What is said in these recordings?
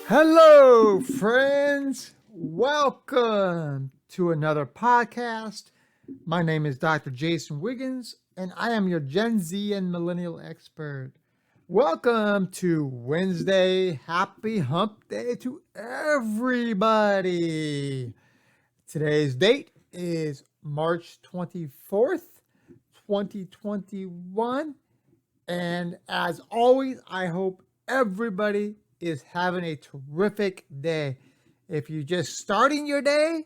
Hello, friends. Welcome to another podcast. My name is Dr. Jason Wiggins, and I am your Gen Z and Millennial expert. Welcome to Wednesday. Happy Hump Day to everybody. Today's date is March 24th, 2021. And as always, I hope everybody is having a terrific day. If you're just starting your day,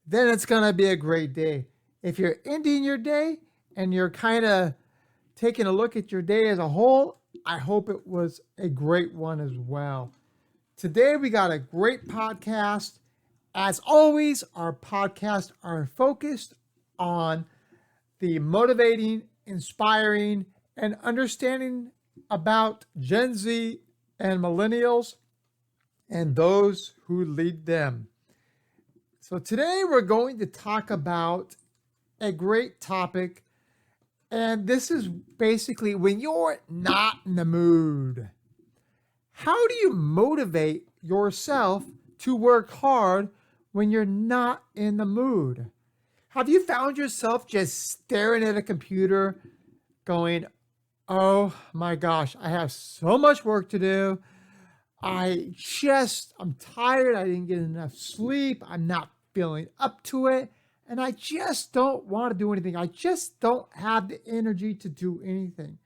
then it's going to be a great day. If you're ending your day and you're kind of taking a look at your day as a whole, I hope it was a great one as well. Today we got a great podcast. As always, our podcasts are focused on the motivating, inspiring, and understanding about Gen Z and millennials and those who lead them. So today we're going to talk about a great topic, and this is basically when you're not in the mood. How do you motivate yourself to work hard when you're not in the mood? Have you found yourself just staring at a computer going, oh my gosh, I have so much work to do. I'm tired. I didn't get enough sleep. I'm not feeling up to it. And I just don't want to do anything. I just don't have the energy to do anything.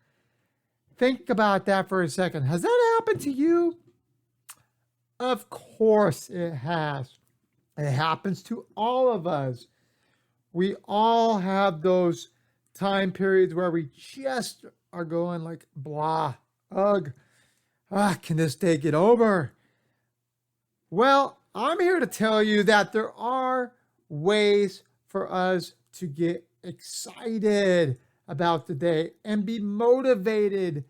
Think about that for a second. Has that happened to you? Of course it has. It happens to all of us. We all have those time periods where we just are going like, blah, ugh, can this day get over? Well, I'm here to tell you that there are ways for us to get excited about the day and be motivated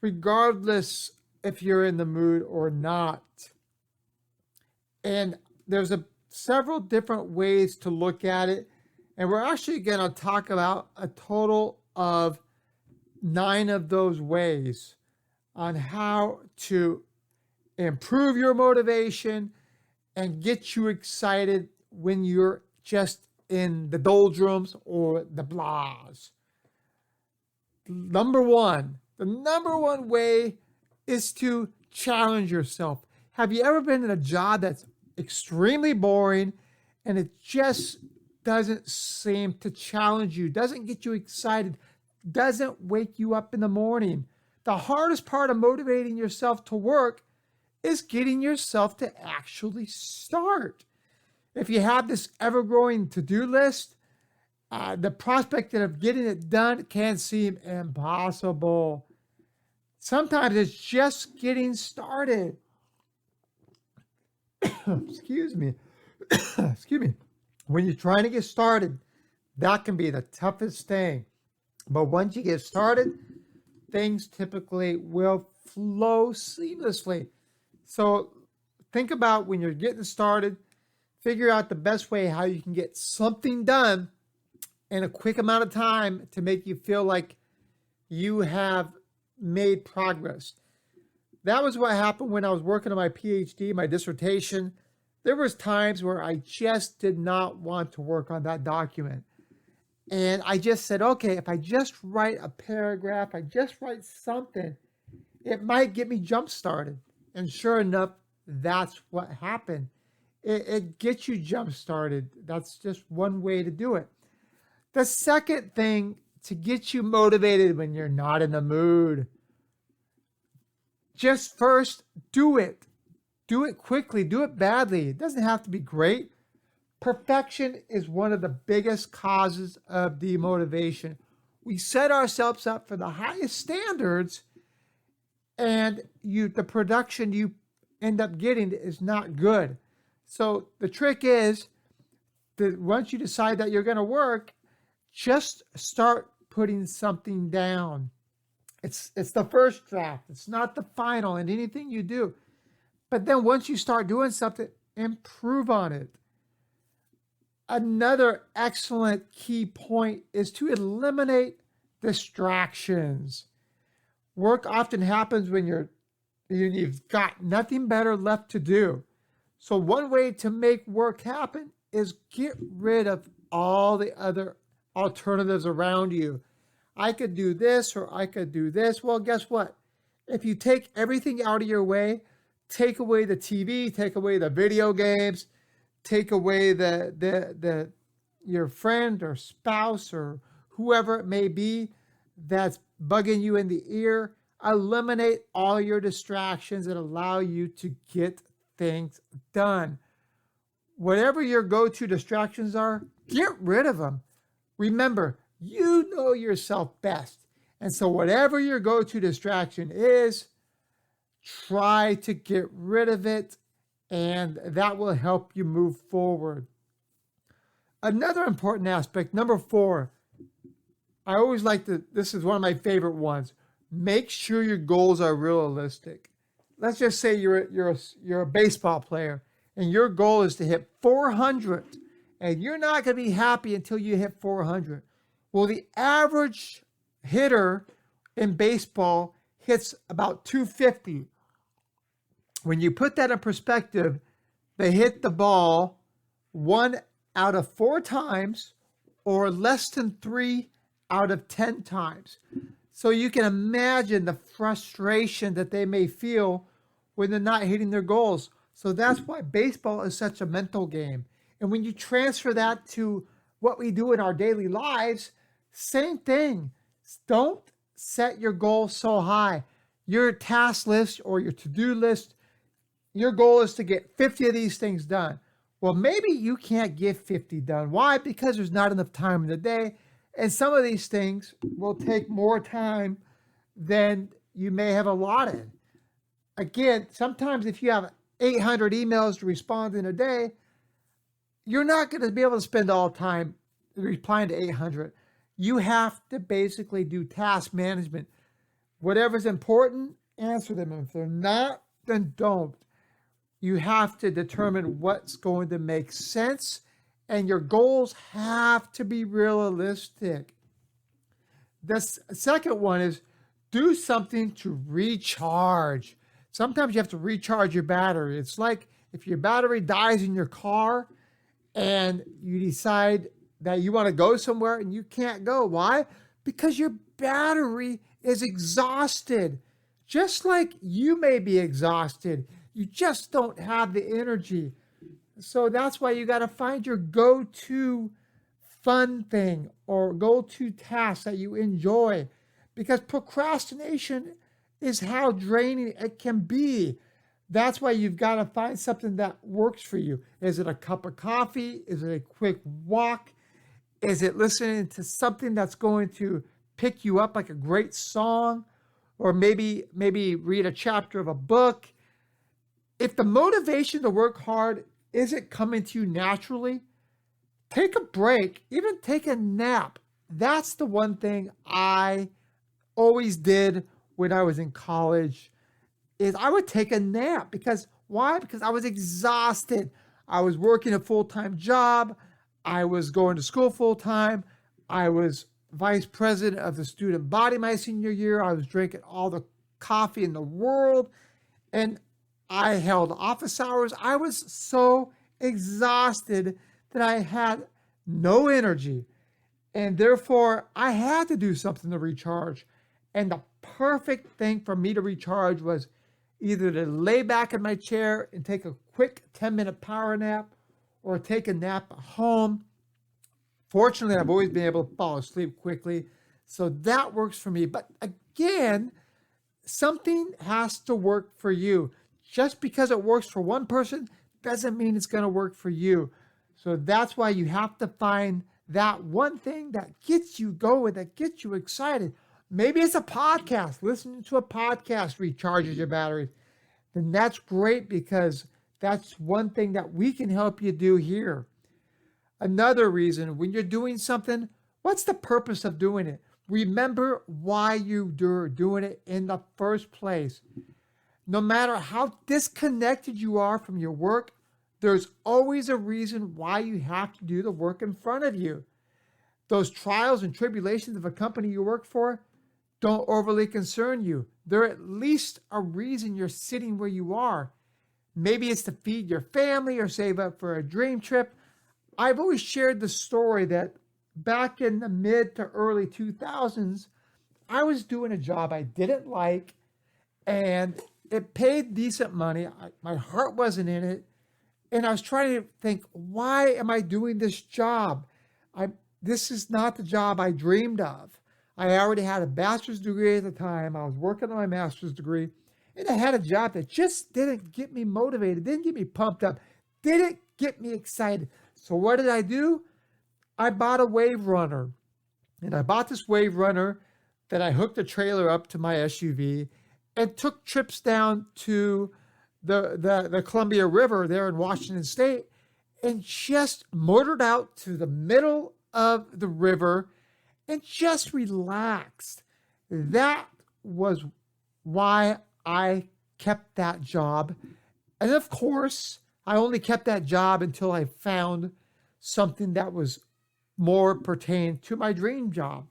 regardless if you're in the mood or not. And there's several different ways to look at it. And we're actually going to talk about a total of 9 of those ways on how to improve your motivation and get you excited when you're just in the doldrums or the blahs. The number one way is to challenge yourself. Have you ever been in a job that's extremely boring and it just doesn't seem to challenge you, doesn't get you excited, doesn't wake you up in the morning? The hardest part of motivating yourself to work is getting yourself to actually start. If you have this ever-growing to-do list, the prospect of getting it done can seem impossible. Sometimes it's just getting started. Excuse me. Excuse me. When you're trying to get started, that can be the toughest thing. But once you get started, things typically will flow seamlessly. So think about when you're getting started, figure out the best way how you can get something done in a quick amount of time to make you feel like you have made progress. That was what happened when I was working on my PhD, my dissertation. There was times where I just did not want to work on that document. And I just said, okay, if I just write a paragraph, I just write something, it might get me jump started. And sure enough, that's what happened. It gets you jump started. That's just one way to do it. The second thing to get you motivated when you're not in the mood, just first do it. Do it quickly. Do it badly. It doesn't have to be great. Perfection is one of the biggest causes of demotivation. We set ourselves up for the highest standards, and the production you end up getting is not good. So the trick is that once you decide that you're going to work, just start putting something down. It's the first draft. It's not the final in anything you do. But then once you start doing something, improve on it. Another excellent key point is to eliminate distractions. Work often happens when you're You've got nothing better left to do. So one way to make work happen is get rid of all the other alternatives around you. I could do this or I could do this. Well, guess what? If you take everything out of your way, take away the TV, take away the video games, take away the your friend or spouse or whoever it may be that's bugging you in the ear, eliminate all your distractions and allow you to get things done. Whatever your go-to distractions are, get rid of them. Remember, you know yourself best. And so whatever your go-to distraction is, try to get rid of it, and that will help you move forward. Another important aspect, number 4, I always like to, this is one of my favorite ones. Make sure your goals are realistic. Let's just say you're a baseball player and your goal is to hit 400, and you're not going to be happy until you hit 400. Well, the average hitter in baseball hits about 250. When you put that in perspective, they hit the ball 1 out of 4 times or less than 3 out of 10 times. So you can imagine the frustration that they may feel when they're not hitting their goals. So that's why baseball is such a mental game. And when you transfer that to what we do in our daily lives, same thing. Don't set your goals so high. Your task list or your to-do list, your goal is to get 50 of these things done. Well, maybe you can't get 50 done. Why? Because there's not enough time in the day. And some of these things will take more time than you may have allotted. Again, sometimes if you have 800 emails to respond in a day, you're not going to be able to spend all time replying to 800. You have to basically do task management. Whatever's important, answer them. If they're not, then don't. You have to determine what's going to make sense, and your goals have to be realistic. The second one is do something to recharge. Sometimes you have to recharge your battery. It's like if your battery dies in your car and you decide that you want to go somewhere and you can't go. Why? Because your battery is exhausted. Just like you may be exhausted, you just don't have the energy. So that's why you got to find your go-to fun thing or go-to task that you enjoy, because procrastination is how draining it can be. That's why you've got to find something that works for you. Is it a cup of coffee? Is it a quick walk? Is it listening to something that's going to pick you up, like a great song? Or maybe read a chapter of a book? If the motivation to work hard isn't coming to you naturally, take a break, even take a nap. That's the one thing I always did when I was in college, is I would take a nap. Because why? Because I was exhausted. I was working a full-time job. I was going to school full-time. I was vice president of the student body my senior year. I was drinking all the coffee in the world, and I held office hours. I was so exhausted that I had no energy, and therefore I had to do something to recharge. And the perfect thing for me to recharge was either to lay back in my chair and take a quick 10-minute power nap, or take a nap at home. Fortunately, I've always been able to fall asleep quickly, so that works for me. But again, something has to work for you. Just because it works for one person doesn't mean it's going to work for you. So that's why you have to find that one thing that gets you going, that gets you excited. Maybe it's a podcast. Listening to a podcast recharges your batteries. Then that's great, because that's one thing that we can help you do here. Another reason, when you're doing something, what's the purpose of doing it? Remember why you're doing it in the first place. No matter how disconnected you are from your work, there's always a reason why you have to do the work in front of you. Those trials and tribulations of a company you work for don't overly concern you. There at least a reason you're sitting where you are. Maybe it's to feed your family or save up for a dream trip. I've always shared the story that back in the mid to early 2000s, I was doing a job I didn't like, and it paid decent money. My heart wasn't in it. And I was trying to think, why am I doing this job? This is not the job I dreamed of. I already had a bachelor's degree at the time. I was working on my master's degree, and I had a job that just didn't get me motivated, didn't get me pumped up, didn't get me excited. So what did I do? I bought a wave runner, and I bought this wave runner that I hooked a trailer up to my SUV and took trips down to the Columbia River there in Washington State and just motored out to the middle of the river and just relaxed. That was why I kept that job. And of course, I only kept that job until I found something that was more pertained to my dream job.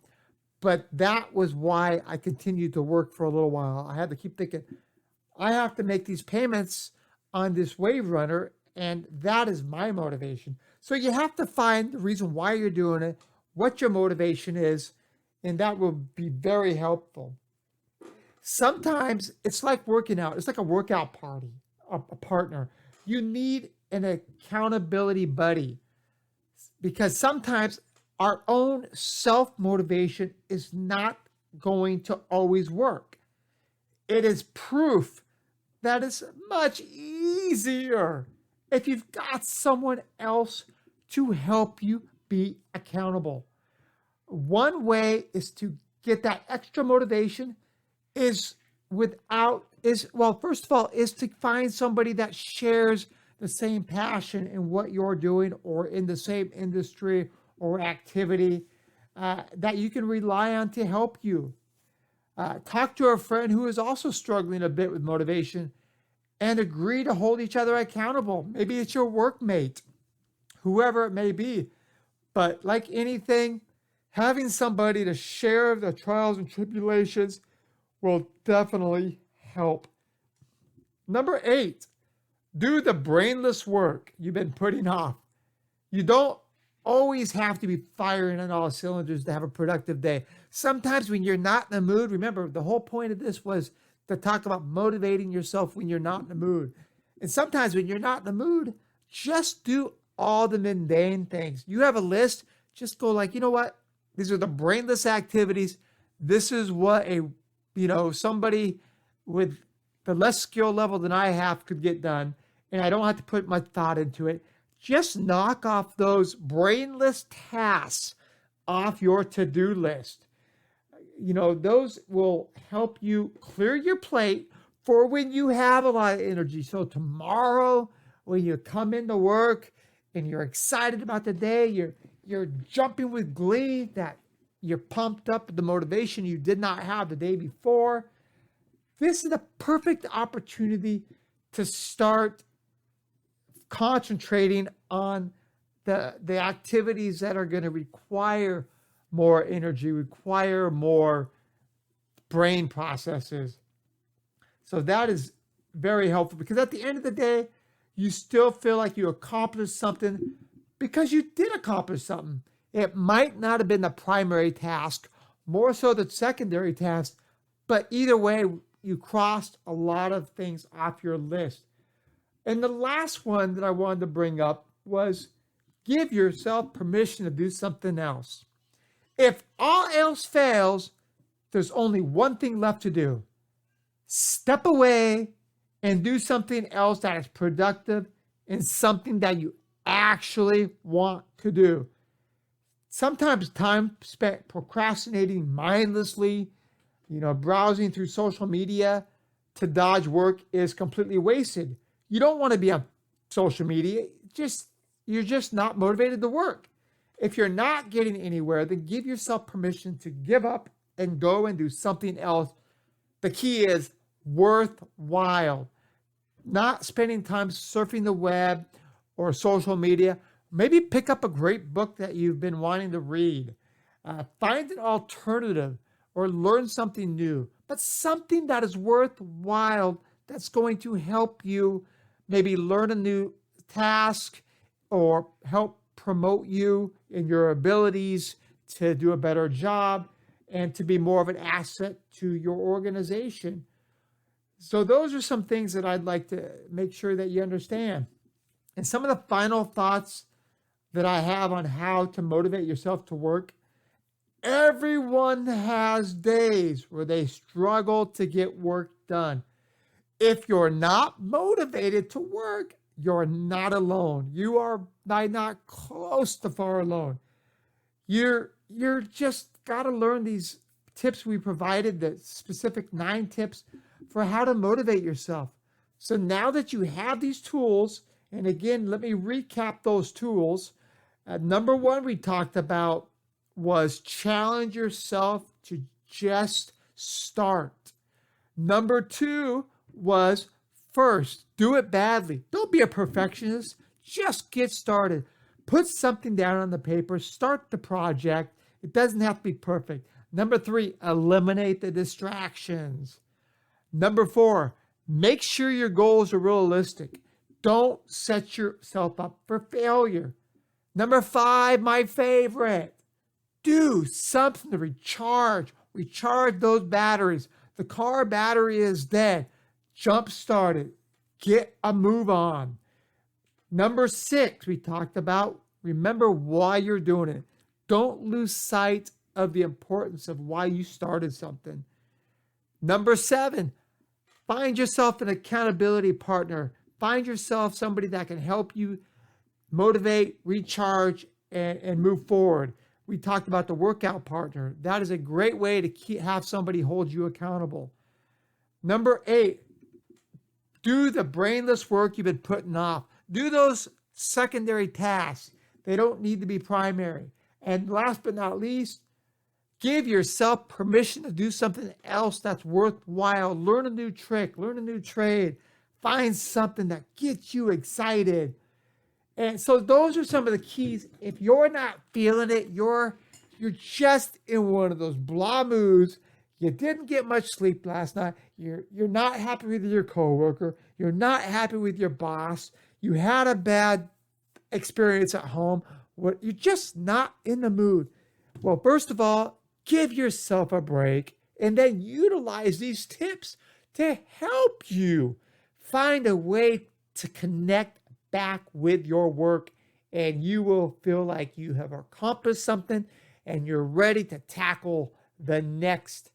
But that was why I continued to work for a little while. I had to keep thinking, I have to make these payments on this wave runner, and that is my motivation. So you have to find the reason why you're doing it, what your motivation is, and that will be very helpful. Sometimes it's like working out. It's like a workout party, a partner. You need an accountability buddy because sometimes our own self-motivation is not going to always work. It is proof that it's much easier if you've got someone else to help you be accountable. One way is to get that extra motivation first of all, is to find somebody that shares the same passion in what you're doing or in the same industry or activity that you can rely on to help you. Talk to a friend who is also struggling a bit with motivation and agree to hold each other accountable. Maybe it's your workmate, whoever it may be. But like anything, having somebody to share the trials and tribulations will definitely help. Number 8, do the brainless work you've been putting off. You don't always have to be firing on all cylinders to have a productive day. Sometimes when you're not in the mood, remember the whole point of this was to talk about motivating yourself when you're not in the mood. And sometimes when you're not in the mood, just do all the mundane things. You have a list, just go like, you know what? These are the brainless activities. This is what somebody with the less skill level than I have could get done. And I don't have to put much thought into it. Just knock off those brainless tasks off your to-do list. Those will help you clear your plate for when you have a lot of energy. So tomorrow, when you come into work and you're excited about the day, you're jumping with glee that you're pumped up with the motivation you did not have the day before. This is the perfect opportunity to start concentrating on the activities that are going to require more energy, require more brain processes. So that is very helpful because at the end of the day, you still feel like you accomplished something because you did accomplish something. It might not have been the primary task, more so the secondary task, but either way, you crossed a lot of things off your list. And the last one that I wanted to bring up was give yourself permission to do something else. If all else fails, there's only one thing left to do. Step away and do something else that is productive and something that you actually want to do. Sometimes time spent procrastinating mindlessly, browsing through social media to dodge work is completely wasted. You don't want to be on social media. You're just not motivated to work. If you're not getting anywhere, then give yourself permission to give up and go and do something else. The key is worthwhile. Not spending time surfing the web or social media. Maybe pick up a great book that you've been wanting to read. Find an alternative. or learn something new, but something that is worthwhile, that's going to help you maybe learn a new task or help promote you in your abilities to do a better job and to be more of an asset to your organization. So those are some things that I'd like to make sure that you understand. And some of the final thoughts that I have on how to motivate yourself to work. Everyone has days where they struggle to get work done. If you're not motivated to work, you're not alone. You are not close to far alone. You're just got to learn these tips we provided, the specific 9 tips for how to motivate yourself. So now that you have these tools, and again, let me recap those tools. Number 1 we talked about was challenge yourself to just start. Number 2 was first, do it badly. Don't be a perfectionist. Just get started. Put something down on the paper. Start the project. It doesn't have to be perfect. Number 3, eliminate the distractions. Number 4, make sure your goals are realistic. Don't set yourself up for failure. Number 5, my favorite, do something to recharge those batteries. The car battery is dead. Jump start it. Get a move on. Number 6, we talked about, remember why you're doing it. Don't lose sight of the importance of why you started something. Number 7, find yourself an accountability partner. Find yourself somebody that can help you motivate, recharge, and move forward. We talked about the workout partner. That is a great way to have somebody hold you accountable. Number 8, do the brainless work you've been putting off. Do those secondary tasks. They don't need to be primary. And last but not least, give yourself permission to do something else that's worthwhile. Learn a new trick, learn a new trade, find something that gets you excited. And so those are some of the keys. If you're not feeling it, you're just in one of those blah moods. You didn't get much sleep last night. You're not happy with your coworker. You're not happy with your boss. You had a bad experience at home. You're just not in the mood. Well, first of all, give yourself a break and then utilize these tips to help you find a way to connect back with your work, and you will feel like you have accomplished something and you're ready to tackle the next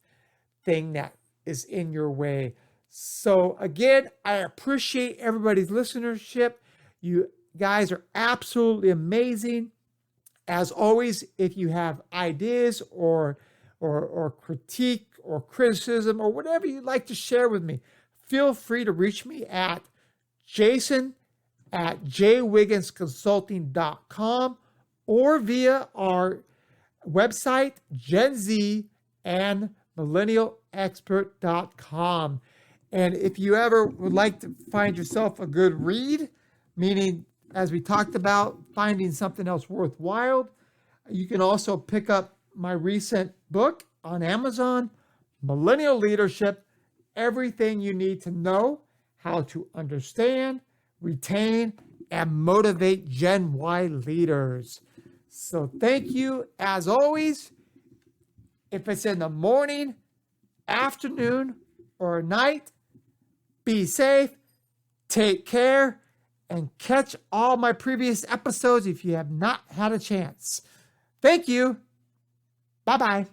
thing that is in your way. So again, I appreciate everybody's listenership. You guys are absolutely amazing. As always, if you have ideas or critique or criticism or whatever you'd like to share with me, feel free to reach me at jason@jwigginsconsulting.com or via our website, Gen Z and millennialexpert.com. And if you ever would like to find yourself a good read, meaning, as we talked about, finding something else worthwhile, you can also pick up my recent book on Amazon, Millennial Leadership, Everything You Need to Know How to Understand, Retain, and Motivate Gen Y Leaders. So thank you, as always. If it's in the morning, afternoon, or night, be safe, take care, and catch all my previous episodes if you have not had a chance. Thank you. Bye-bye.